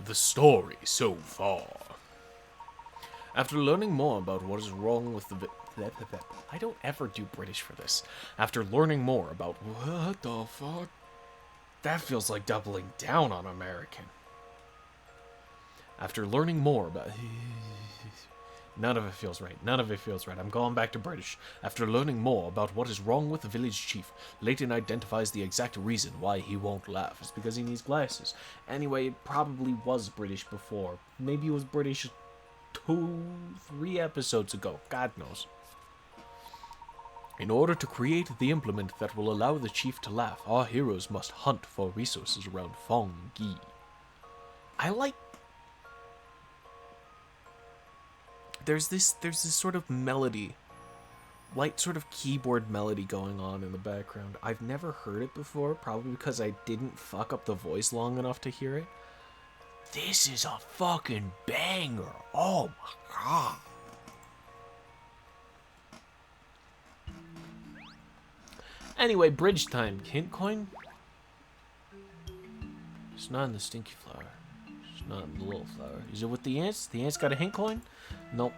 the story so far. After learning more about what is wrong with the... I don't ever do British for this. After learning more about... What the fuck? That feels like doubling down on American. After learning more about... None of it feels right. None of it feels right. I'm going back to British. After learning more about what is wrong with the village chief, Layton identifies the exact reason why he won't laugh. It's because he needs glasses. Anyway, it probably was British before. Maybe it was British 2-3 episodes ago. God knows. In order to create the implement that will allow the chief to laugh, our heroes must hunt for resources around Fong-Gi. I like... There's this sort of melody, light sort of keyboard melody going on in the background. I've never heard it before, probably because I didn't fuck up the voice long enough to hear it. This is a fucking banger. Oh my god. Anyway, bridge time. Hint coin? It's not in the stinky flower. It's not in the little flower. Is it with the ants? The ants got a hint coin? Nope.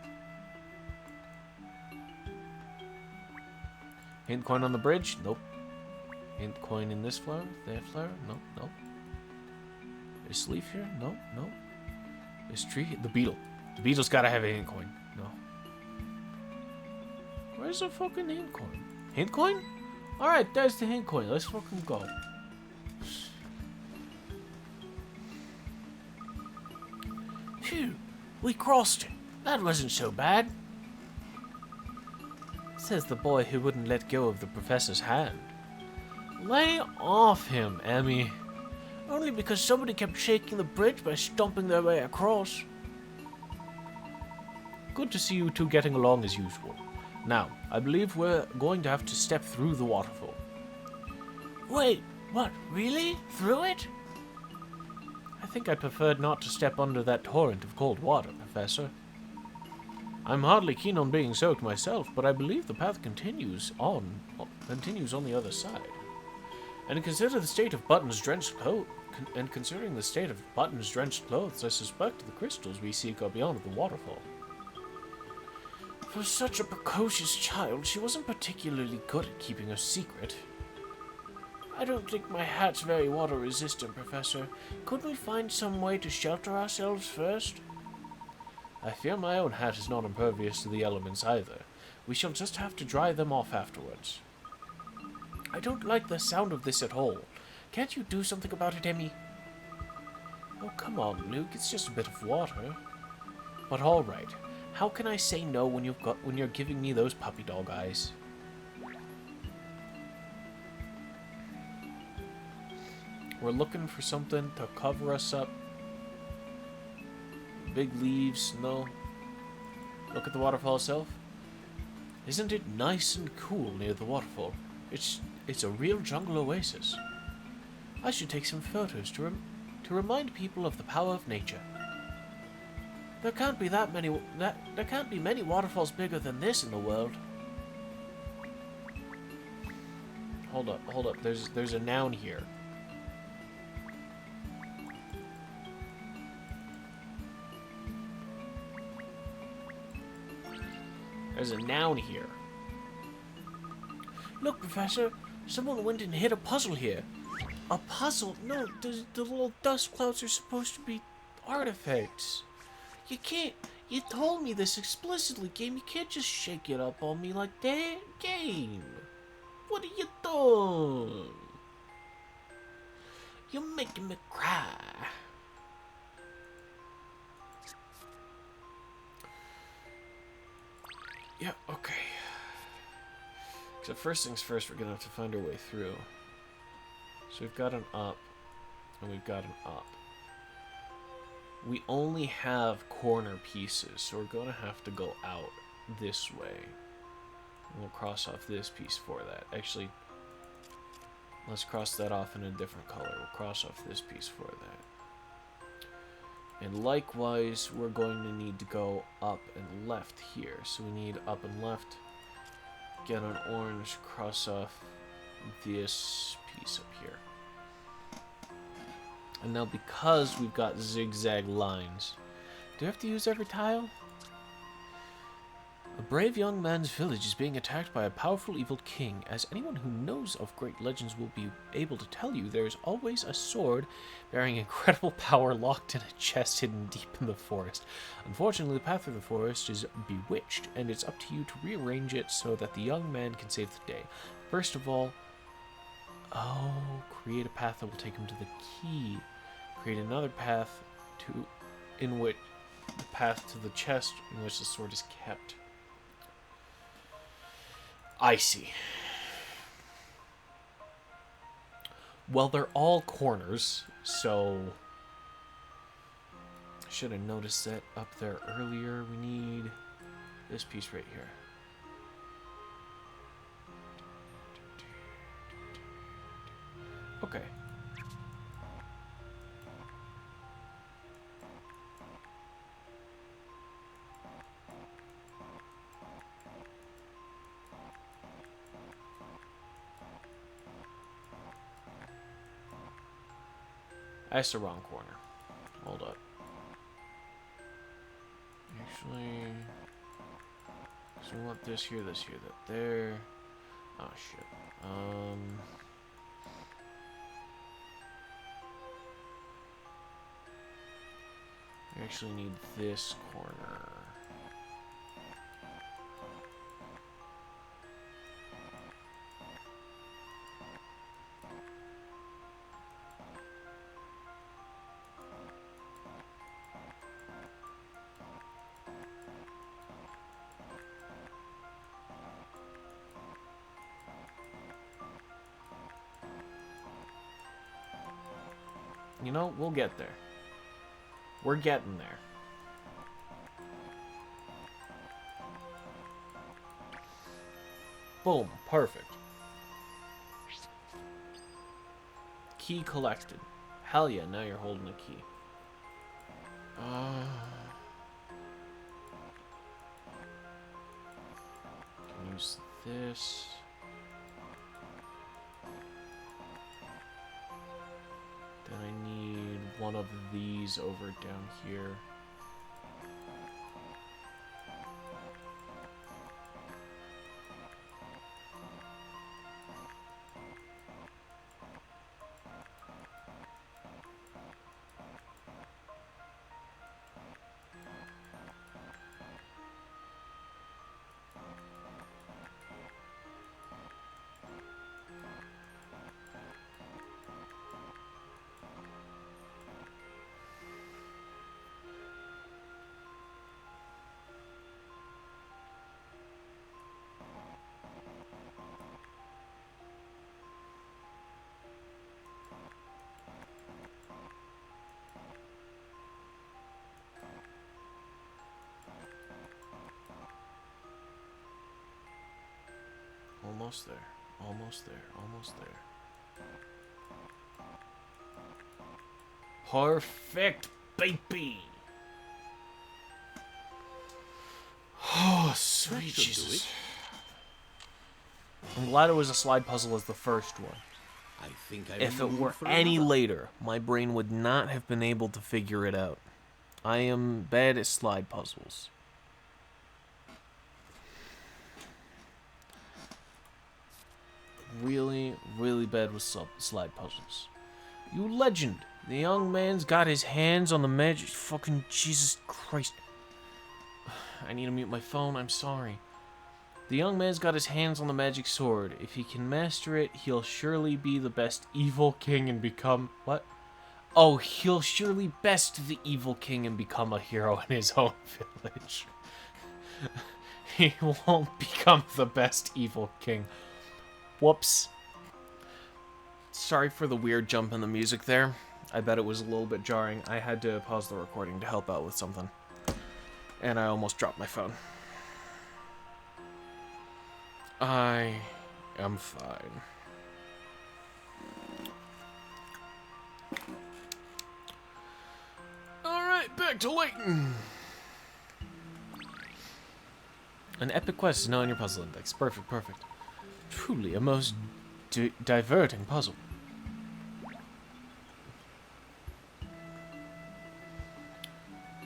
Hint coin on the bridge? Nope. Hint coin in this flower? That flower? Nope, nope. This leaf here? Nope, nope. This tree? The beetle. The beetle's gotta have a hint coin. No. Where's the fucking hint coin? Hint coin? Alright, there's the hint coin. Let's fucking go. Phew, we crossed it. That wasn't so bad. Says the boy who wouldn't let go of the professor's hand. Lay off him, Emmy. Only because somebody kept shaking the bridge by stomping their way across. Good to see you two getting along as usual. Now, I believe we're going to have to step through the waterfall. Wait, what? Really? Through it? I think I'd prefer not to step under that torrent of cold water, Professor. I'm hardly keen on being soaked myself, but I believe the path continues on the other side. And considering the state of Button's drenched clothes, I suspect the crystals we seek are beyond the waterfall. For such a precocious child, she wasn't particularly good at keeping a secret. I don't think my hat's very water-resistant, Professor. Couldn't we find some way to shelter ourselves first? I fear my own hat is not impervious to the elements either. We shall just have to dry them off afterwards. I don't like the sound of this at all. Can't you do something about it, Emmy? Oh, come on, Luke. It's just a bit of water. But all right. How can I say no when you're giving me those puppy dog eyes? We're looking for something to cover us up. Big leaves, no. Look at the waterfall itself. Isn't it nice and cool near the waterfall? It's a real jungle oasis. I should take some photos to remind people of the power of nature. There can't be many waterfalls bigger than this in the world. Hold up. There's a noun here. There's a noun here. Look, Professor. Someone went and hid a puzzle here. A puzzle? No, the little dust clouds are supposed to be artifacts. You can't... You told me this explicitly, Game. You can't just shake it up on me like that. Game. What are you doing? You're making me cry. Yeah, okay. So first things first, we're gonna have to find our way through. So we've got an up, and we've got an up. We only have corner pieces, so we're gonna have to go out this way. And we'll cross off this piece for that. Actually, let's cross that off in a different color. We'll cross off this piece for that. And likewise, we're going to need to go up and left here. So we need up and left. Get an orange, cross off this piece up here. And now because we've got zigzag lines, do I have to use every tile? A brave young man's village is being attacked by a powerful evil king. As anyone who knows of great legends will be able to tell you, there is always a sword bearing incredible power locked in a chest hidden deep in the forest. Unfortunately, the path through the forest is bewitched, and it's up to you to rearrange it so that the young man can save the day. First of all, create a path that will take him to the key. Create another path in which the path to the chest in which the sword is kept. I see. Well, they're all corners, so I should have noticed that up there earlier. We need this piece right here. Okay. That's the wrong corner. Hold up. Actually, so we want this here, that there. Oh shit. We actually need this corner. You know, we'll get there. We're getting there. Boom. Perfect. Key collected. Hell yeah, now you're holding a key. Can use this. Then I need one of these over down here. Almost there. Almost there. Almost there. Perfect, baby! Oh, sweet Jesus. I'm glad it was a slide puzzle as the first one. If it were any later, my brain would not have been able to figure it out. I am bad at slide puzzles. Really, really bad with slide puzzles. You legend! The young man's got his hands on the magic. Fucking Jesus Christ. I need to mute my phone, I'm sorry. The young man's got his hands on the magic sword. If he can master it, he'll surely be the best evil king and become... What? Oh, he'll surely best the evil king and become a hero in his own village. He won't become the best evil king. Whoops. Sorry for the weird jump in the music there. I bet it was a little bit jarring. I had to pause the recording to help out with something. And I almost dropped my phone. I am fine. Alright, back to Layton. An epic quest is now in your puzzle index. Perfect, perfect. Truly a most diverting puzzle.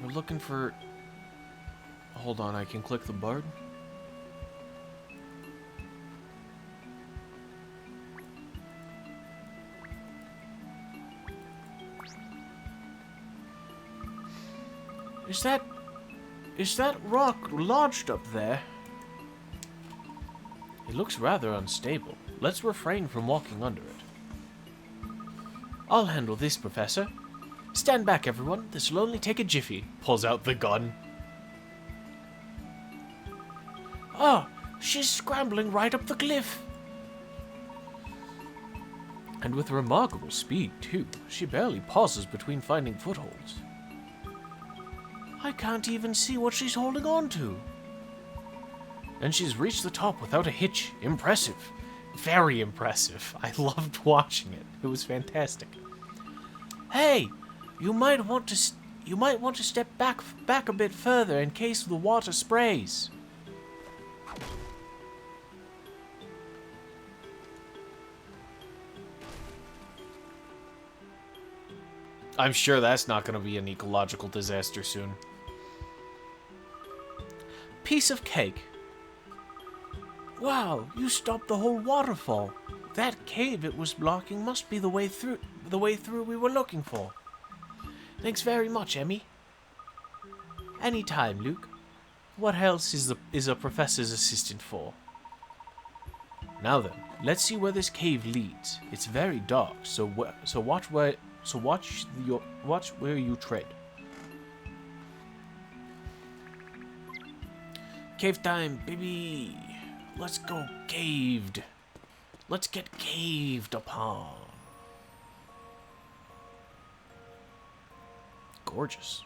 We're looking for... Hold on, I can click the bird. Is that rock lodged up there? It looks rather unstable. Let's refrain from walking under it. I'll handle this, Professor. Stand back, everyone. This'll only take a jiffy. Pulls out the gun. Oh, she's scrambling right up the cliff. And with remarkable speed, too. She barely pauses between finding footholds. I can't even see what she's holding on to. And she's reached the top without a hitch. Impressive. Very impressive. I loved watching it. It was fantastic. Hey, you might want to step back a bit further in case the water sprays. I'm sure that's not going to be an ecological disaster soon. Piece of cake. Wow, you stopped the whole waterfall. That cave it was blocking must be the way through we were looking for. Thanks very much, Emmy. Anytime, Luke. What else is a professor's assistant for? Now then, let's see where this cave leads. It's very dark, so watch where you tread. Cave time, baby. Let's go caved. Let's get caved upon. Gorgeous.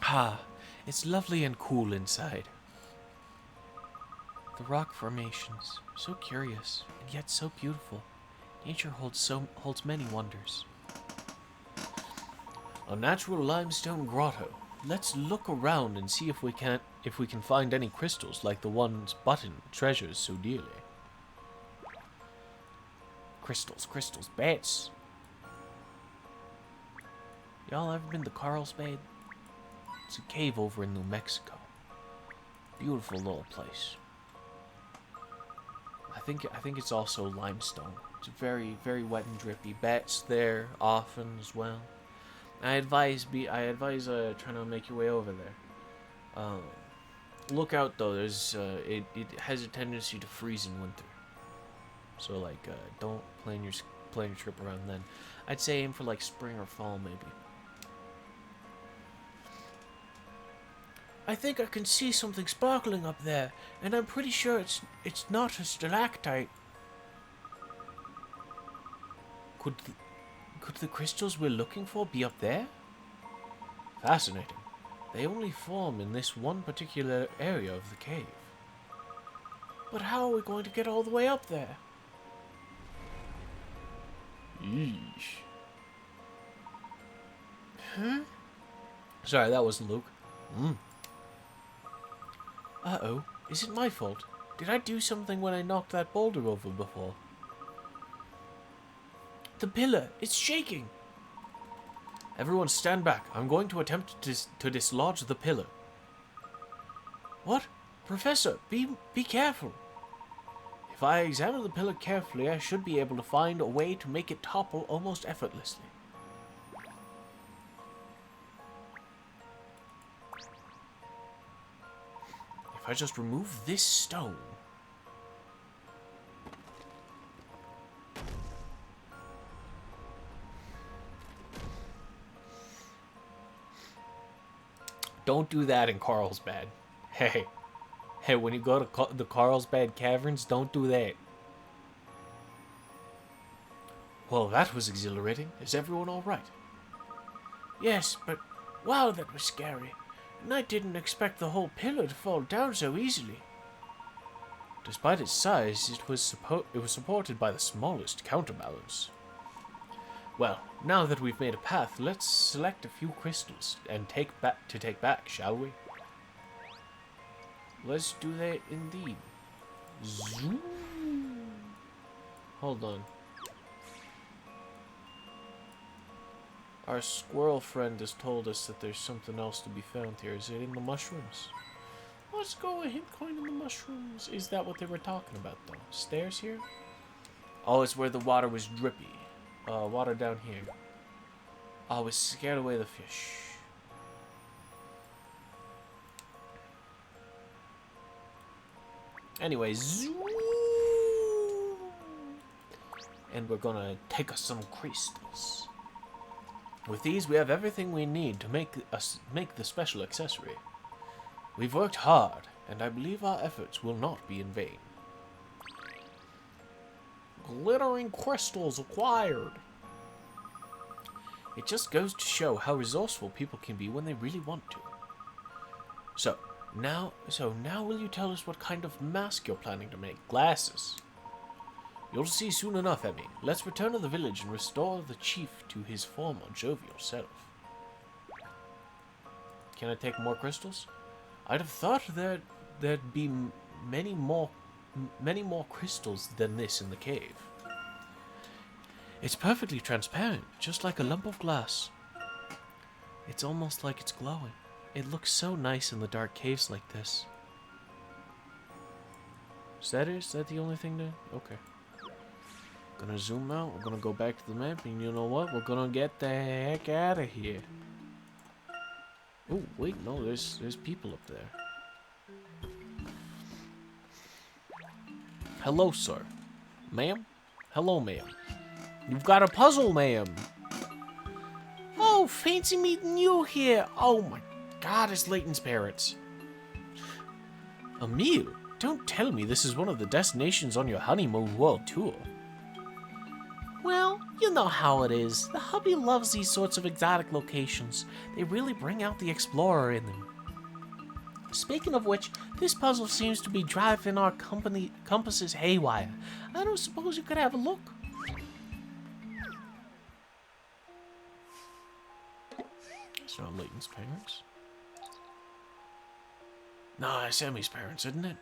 Ah, it's lovely and cool inside. The rock formations, so curious and yet so beautiful. Nature holds many wonders. A natural limestone grotto. Let's look around and see if we can find any crystals like the ones Button treasures so dearly. Crystals, bats. Y'all ever been to Carlsbad? It's a cave over in New Mexico. Beautiful little place. I think it's also limestone. It's very, very wet and drippy. Bats there often as well. I advise trying to make your way over there. Look out though. There's it has a tendency to freeze in winter. So like don't plan your trip around then. I'd say aim for like spring or fall maybe. I think I can see something sparkling up there, and I'm pretty sure it's not a stalactite. Could the crystals we're looking for be up there? Fascinating. They only form in this one particular area of the cave. But how are we going to get all the way up there? Yeesh. Huh? Sorry, that wasn't Luke. Uh-oh. Is it my fault? Did I do something when I knocked that boulder over before? The pillar, it's shaking. Everyone stand back. I'm going to attempt to dislodge the pillar. What? Professor, be careful. If I examine the pillar carefully, I should be able to find a way to make it topple almost effortlessly. If I just remove this stone... Don't do that in Carlsbad. Hey, when you go to the Carlsbad Caverns, don't do that. Well, that was exhilarating. Is everyone all right? Yes, but wow, that was scary. And I didn't expect the whole pillar to fall down so easily. Despite its size, it was supported by the smallest counterbalance. Well, now that we've made a path, let's select a few crystals and take back, shall we? Let's do that indeed. Zoom. Hold on. Our squirrel friend has told us that there's something else to be found here. Is it in the mushrooms? Let's go ahead, coin in the mushrooms. Is that what they were talking about, though? Stairs here? Oh, it's where the water was drippy. Water down here. Oh, it scared away the fish. Anyways. And we're gonna take us some crystals. With these, we have everything we need to make the special accessory. We've worked hard, and I believe our efforts will not be in vain. Glittering crystals acquired. It just goes to show how resourceful people can be when they really want to. So now will you tell us what kind of mask you're planning to make? Glasses. You'll see soon enough, Emmy. Let's return to the village and restore the chief to his former jovial self. Can I take more crystals? I'd have thought there'd be many more crystals than this in the cave. It's perfectly transparent, just like a lump of glass. It's almost like it's glowing. It looks so nice in the dark caves like this. Is that the only thing there? Okay. Gonna zoom out, we're gonna go back to the map, and you know what? We're gonna get the heck out of here. Oh, wait, no, there's people up there. Hello, sir. Ma'am? Hello, ma'am. You've got a puzzle, ma'am. Oh, fancy meeting you here. Oh my god, it's Layton's parents. Emil, don't tell me this is one of the destinations on your honeymoon world tour. Well, you know how it is. The hubby loves these sorts of exotic locations. They really bring out the explorer in them. Speaking of which, this puzzle seems to be driving our compasses haywire. I don't suppose you could have a look. It's not Layton's parents. No, it's Emmy's parents, isn't it?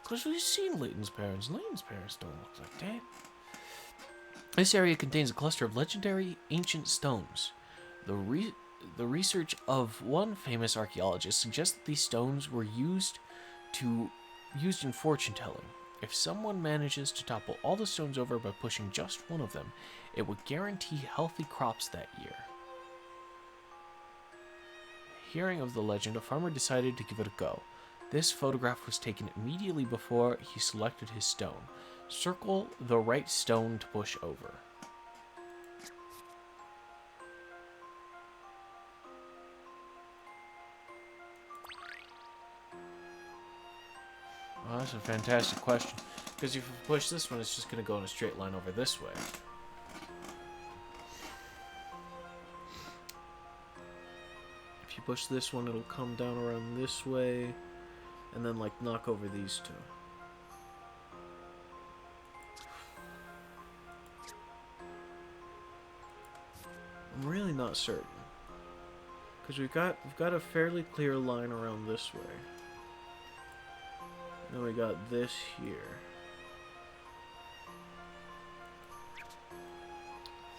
Because we've seen Layton's parents. Layton's parents don't look like that. This area contains a cluster of legendary ancient stones. The research of one famous archaeologist suggests that these stones were used in fortune telling. If someone manages to topple all the stones over by pushing just one of them, it would guarantee healthy crops that year. Hearing of the legend, a farmer decided to give it a go. This photograph was taken immediately before he selected his stone. Circle the right stone to push over. Well, that's a fantastic question. Because if you push this one, it's just going to go in a straight line over this way. If you push this one, it'll come down around this way. And then, like, knock over these two. I'm really not certain. Because we've got a fairly clear line around this way. Then we got this here.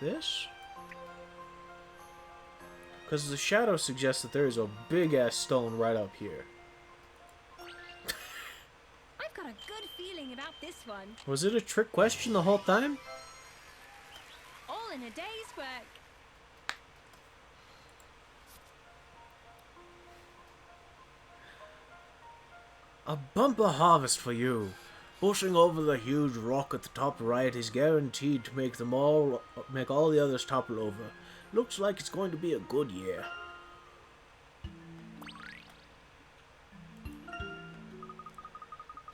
This? Because the shadow suggests that there is a big-ass stone right up here. I've got a good feeling about this one. Was it a trick question the whole time? All in a day's work. A bumper harvest for you. Pushing over the huge rock at the top right is guaranteed to make all the others topple over. Looks like it's going to be a good year.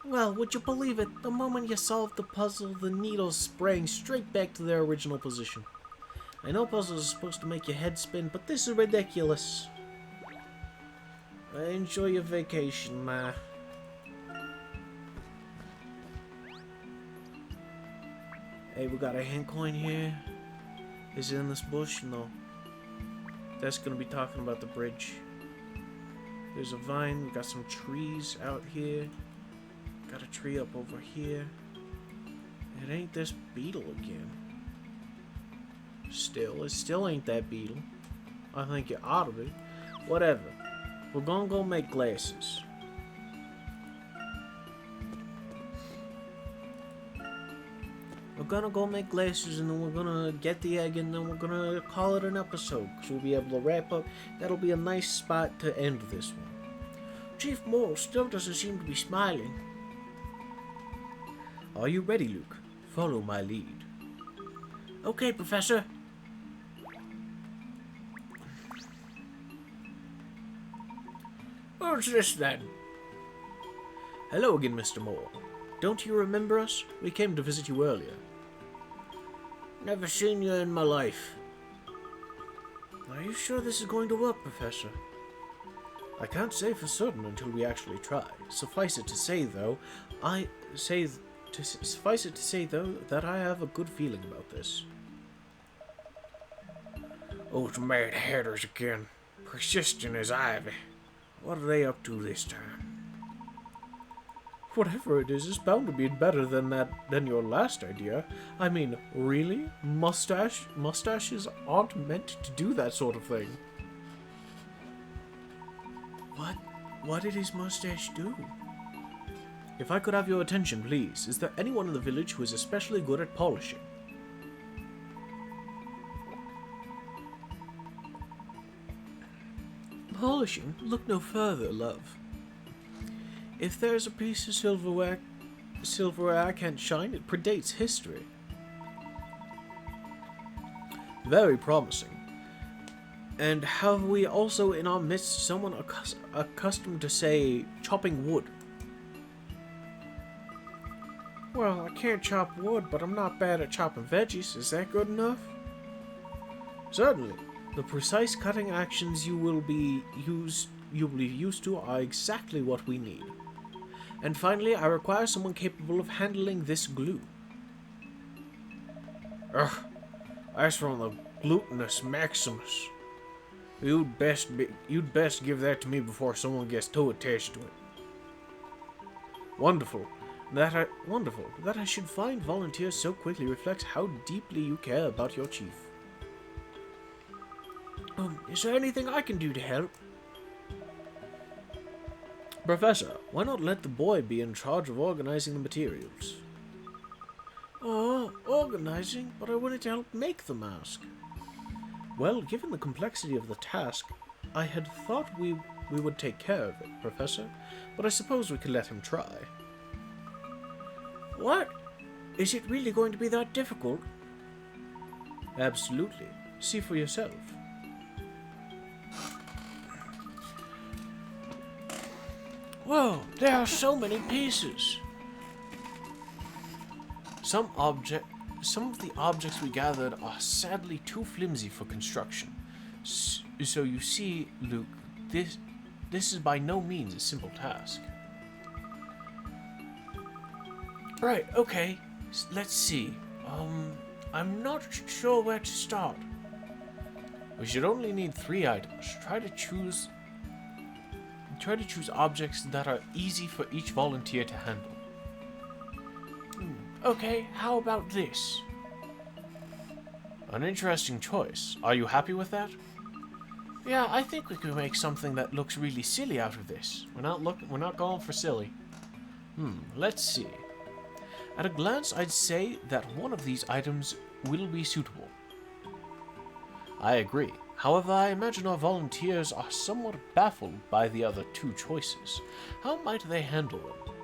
Well, would you believe it? The moment you solved the puzzle, the needles sprang straight back to their original position. I know puzzles are supposed to make your head spin, but this is ridiculous. Enjoy your vacation, Ma. Hey, we got a hand coin here. Is it in this bush? No. That's gonna be talking about the bridge. There's a vine. We got some trees out here. Got a tree up over here. It ain't this beetle again. It still ain't that beetle. I think it ought to be. Whatever. We're gonna go make glasses. We're gonna go make glasses, and then we're gonna get the egg, and then we're gonna call it an episode, because we'll be able to wrap up. That'll be a nice spot to end this one. Chief Morrill still doesn't seem to be smiling. Are you ready, Luke? Follow my lead. Okay, Professor. What's this, then? Hello again, Mr. Morrill. Don't you remember us? We came to visit you earlier. Never seen you in my life. Are you sure this is going to work, Professor? I can't say for certain until we actually try. Suffice it to say, though, that I have a good feeling about this. Those mad hatters again. Persistent as ivy. What are they up to this time? Whatever it is bound to be better than your last idea. I mean, really? Mustaches aren't meant to do that sort of thing. What did his mustache do? If I could have your attention, please. Is there anyone in the village who is especially good at polishing? Polishing? Look no further, love. If there's a piece of silverware I can't shine, it predates history. Very promising. And have we also in our midst someone accustomed to, say, chopping wood? Well, I can't chop wood, but I'm not bad at chopping veggies. Is that good enough? Certainly. The precise cutting actions you will be used to are exactly what we need. And finally, I require someone capable of handling this glue. Ugh, that's from the glutinous Maximus. You'd best give that to me before someone gets too attached to it. Wonderful. That I should find volunteers so quickly reflects how deeply you care about your chief. Is there anything I can do to help? Professor, why not let the boy be in charge of organizing the materials? Oh, organizing? But I wanted to help make the mask. Well, given the complexity of the task, I had thought we would take care of it, Professor, but I suppose we could let him try. What? Is it really going to be that difficult? Absolutely. See for yourself. Whoa, there are so many pieces. Some of the objects we gathered are sadly too flimsy for construction. So you see, Luke, this is by no means a simple task. Right, okay, let's see. I'm not sure where to start. We should only need 3 items. Try to choose objects that are easy for each volunteer to handle. Okay, how about this? An interesting choice. Are you happy with that? Yeah, I think we could make something that looks really silly out of this. We're not going for silly. Let's see. At a glance, I'd say that one of these items will be suitable. I agree. However, I imagine our volunteers are somewhat baffled by the other 2 choices. How might they handle them?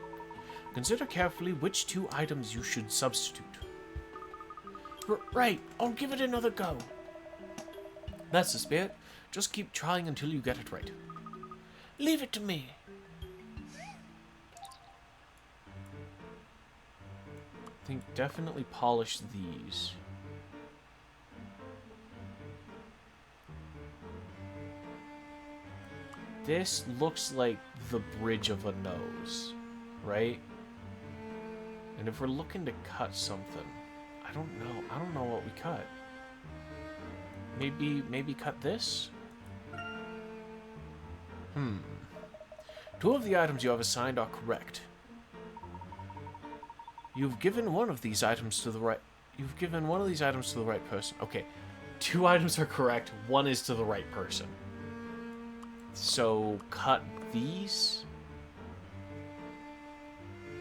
Consider carefully which 2 items you should substitute. Right, I'll give it another go. That's the spirit. Just keep trying until you get it right. Leave it to me. I think definitely polish these. This looks like the bridge of a nose, right? And if we're looking to cut something, I don't know what we cut. Maybe cut this? 2 of the items you have assigned are correct. You've given one of these items to the right... You've given one of these items to the right person. Okay, 2 items are correct. 1 is to the right person. So, cut these.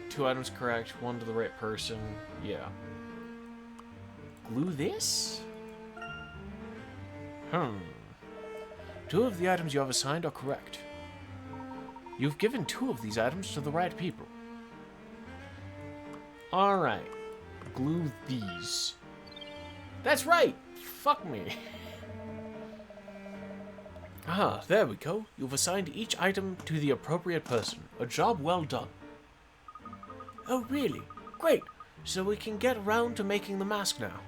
2 items correct. 1 to the right person. Yeah. Glue this? 2 of the items you have assigned are correct. You've given 2 of these items to the right people. Alright. Glue these. That's right! Fuck me. Ah, there we go. You've assigned each item to the appropriate person. A job well done. Oh, really? Great. So we can get around to making the mask now.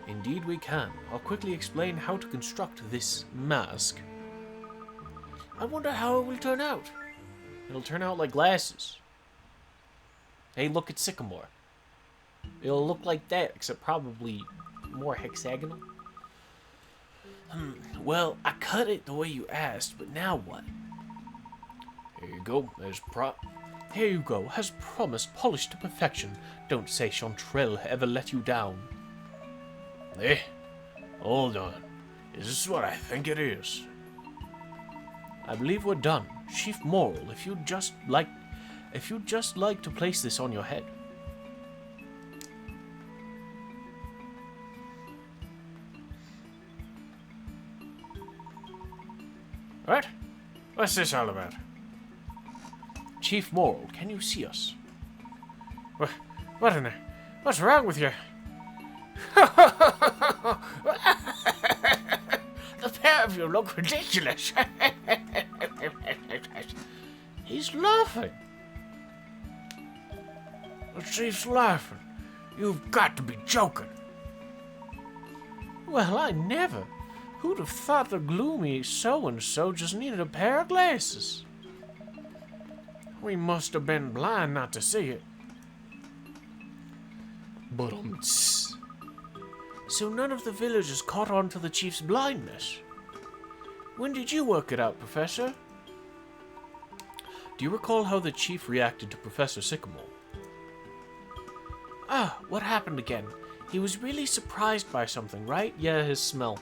Indeed we can. I'll quickly explain how to construct this mask. I wonder how it will turn out. It'll turn out like glasses. Hey, look at Sycamore. It'll look like that, except probably more hexagonal. Well, I cut it the way you asked, but now what? Here you go. Here you go. As promised, polished to perfection. Don't say Chantrelle ever let you down. Eh? Hold on. Is this what I think it is? I believe we're done. Chief Moral, if you'd just like to place this on your head. What? What's this all about? Chief Moral, can you see us? What in there? What's wrong with you? The pair of you look ridiculous. He's laughing. The chief's laughing. You've got to be joking. Well, I never. Who'd have thought the gloomy so-and-so just needed a pair of glasses? We must have been blind not to see it. But so none of the villagers caught on to the chief's blindness. When did you work it out, Professor? Do you recall how the chief reacted to Professor Sycamore? Ah, what happened again? He was really surprised by something, right? Yeah, his smell.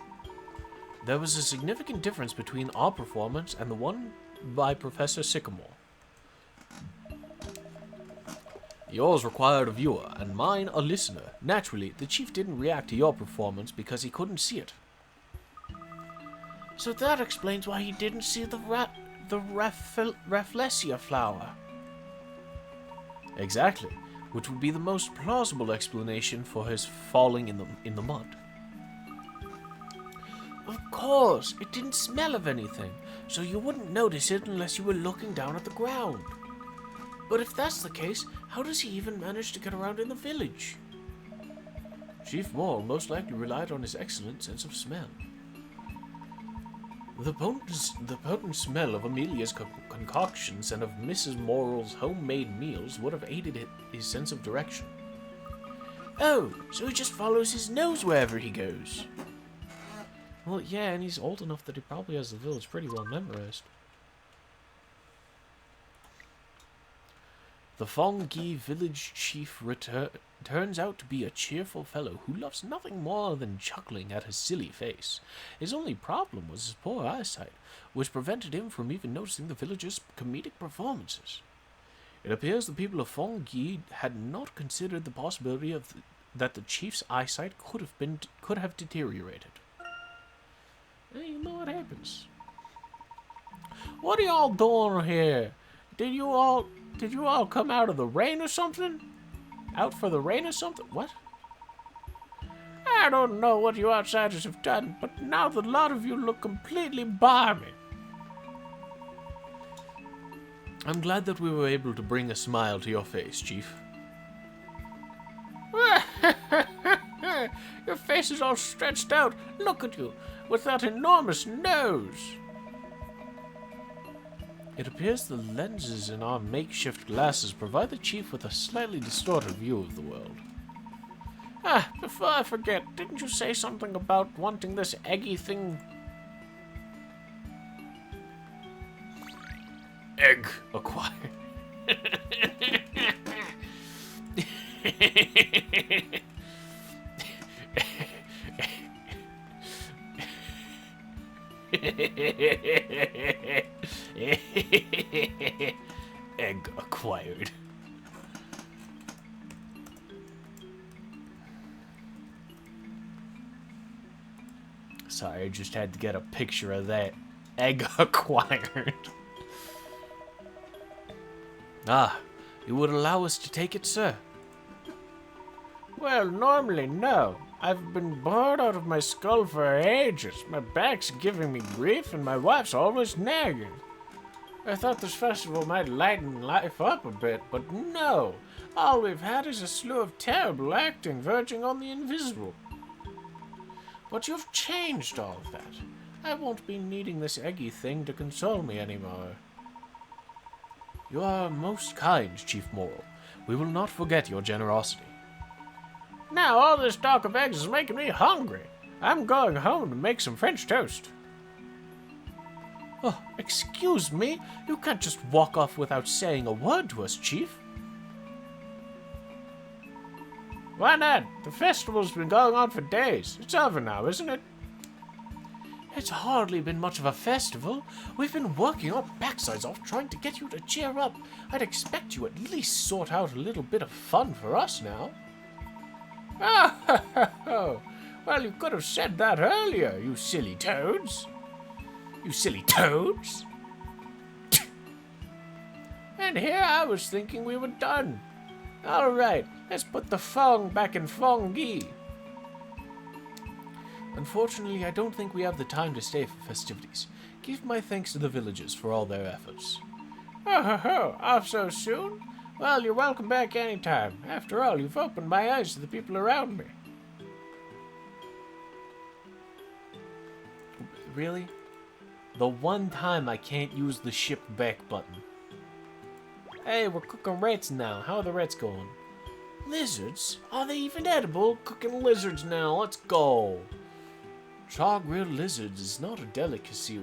There was a significant difference between our performance and the one by Professor Sycamore. Yours required a viewer, and mine a listener. Naturally, the chief didn't react to your performance because he couldn't see it. So that explains why he didn't see the Rafflesia flower. Exactly, which would be the most plausible explanation for his falling in the mud. Of course, it didn't smell of anything, so you wouldn't notice it unless you were looking down at the ground. But if that's the case, how does he even manage to get around in the village? Chief Moral most likely relied on his excellent sense of smell. The potent smell of Amelia's concoctions and of Mrs. Moral's homemade meals would have aided his sense of direction. Oh, so he just follows his nose wherever he goes. Well, yeah, and he's old enough that he probably has the village pretty well memorized. The Fongi village chief turns out to be a cheerful fellow who loves nothing more than chuckling at his silly face. His only problem was his poor eyesight, which prevented him from even noticing the villagers' comedic performances. It appears the people of Fongi had not considered the possibility that the chief's eyesight could have deteriorated. Hey, you know what happens. What are y'all doing here? Did you all come out of the rain or something? Out for the rain or something? What? I don't know what you outsiders have done, but now the lot of you look completely balmy. I'm glad that we were able to bring a smile to your face, Chief. Your face is all stretched out. Look at you, with that enormous nose. It appears the lenses in our makeshift glasses provide the chief with a slightly distorted view of the world. Ah, before I forget, didn't you say something about wanting this eggy thing? Egg acquired. Egg acquired. Sorry, I just had to get a picture of that. Egg acquired. Ah, you would allow us to take it, sir? Well, normally no. I've been bored out of my skull for ages. My back's giving me grief and my wife's always nagging. I thought this festival might lighten life up a bit, but no. All we've had is a slew of terrible acting verging on the invisible. But you've changed all of that. I won't be needing this eggy thing to console me anymore. You are most kind, Chief Moral. We will not forget your generosity. Now all this talk of eggs is making me hungry. I'm going home to make some French toast. Oh, excuse me. You can't just walk off without saying a word to us, Chief. Why not? The festival's been going on for days. It's over now, isn't it? It's hardly been much of a festival. We've been working our backsides off trying to get you to cheer up. I'd expect you at least sort out a little bit of fun for us now. Oh, well, you could have said that earlier, you silly toads. You silly toads. And here I was thinking we were done. All right, let's put the fong back in Fongi. Unfortunately, I don't think we have the time to stay for festivities. Give my thanks to the villagers for all their efforts. Oh, off so soon? Well, you're welcome back anytime. After all, you've opened my eyes to the people around me. Really? The one time I can't use the ship back button. Hey, we're cooking rats now. How are the rats going? Lizards? Are they even edible? Cooking lizards now. Let's go. Char-grilled lizards is not a delicacy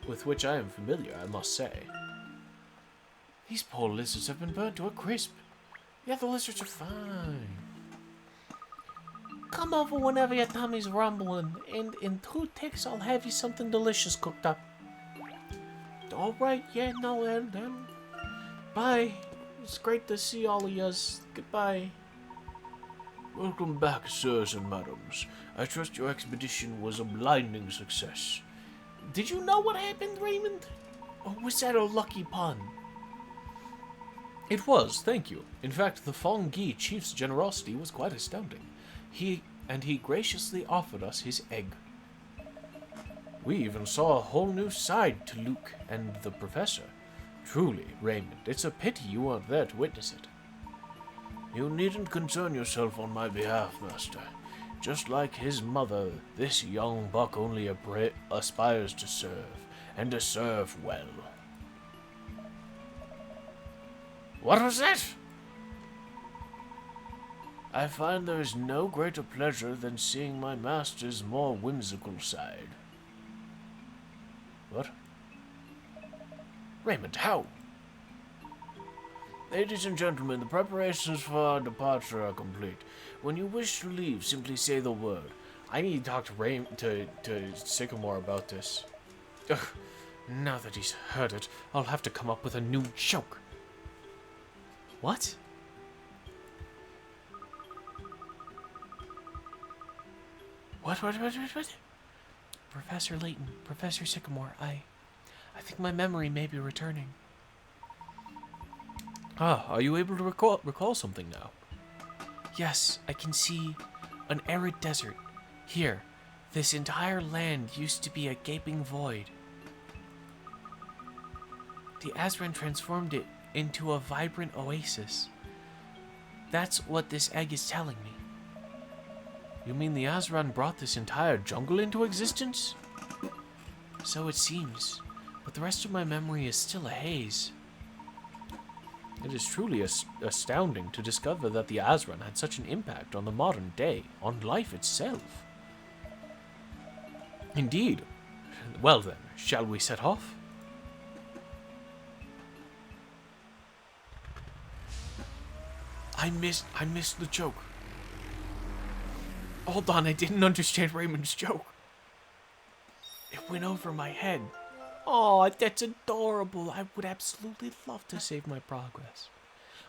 with which I am familiar, I must say. These poor lizards have been burnt to a crisp. Yeah, the lizards are fine. Come over whenever your tummy's rumbling, and in 2 ticks I'll have you something delicious cooked up. Alright, yeah, no, then. Bye. It's great to see all of yous. Goodbye. Welcome back, sirs and madams. I trust your expedition was a blinding success. Did you know what happened, Raymond? Or was that a lucky pun? It was, thank you. In fact, the Fongi chief's generosity was quite astounding. He graciously offered us his egg. We even saw a whole new side to Luke and the professor. Truly, Raymond, it's a pity you weren't there to witness it. You needn't concern yourself on my behalf, Master. Just like his mother, this young buck only aspires to serve, and to serve well. What was that? I find there is no greater pleasure than seeing my master's more whimsical side. What? Raymond, how? Ladies and gentlemen, the preparations for our departure are complete. When you wish to leave, simply say the word. I need to talk to Sycamore about this. Ugh, now that he's heard it, I'll have to come up with a new joke. What? What? Professor Layton, Professor Sycamore, I think my memory may be returning. Ah, are you able to recall something now? Yes, I can see an arid desert. Here, this entire land used to be a gaping void. The Azran transformed it into a vibrant oasis. That's what this egg is telling me. You mean the Azran brought this entire jungle into existence? So it seems, but the rest of my memory is still a haze. It is truly astounding to discover that the Azran had such an impact on the modern day, on life itself. Indeed. Well then, shall we set off? I missed the joke. Hold on, I didn't understand Raymond's joke. It went over my head. Oh, that's adorable. I would absolutely love to save my progress.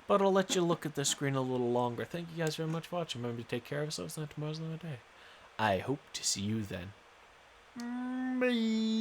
But I'll let you look at the screen a little longer. Thank you guys very much for watching. Remember to take care of yourselves, and tomorrow's another day. I hope to see you then. Bye.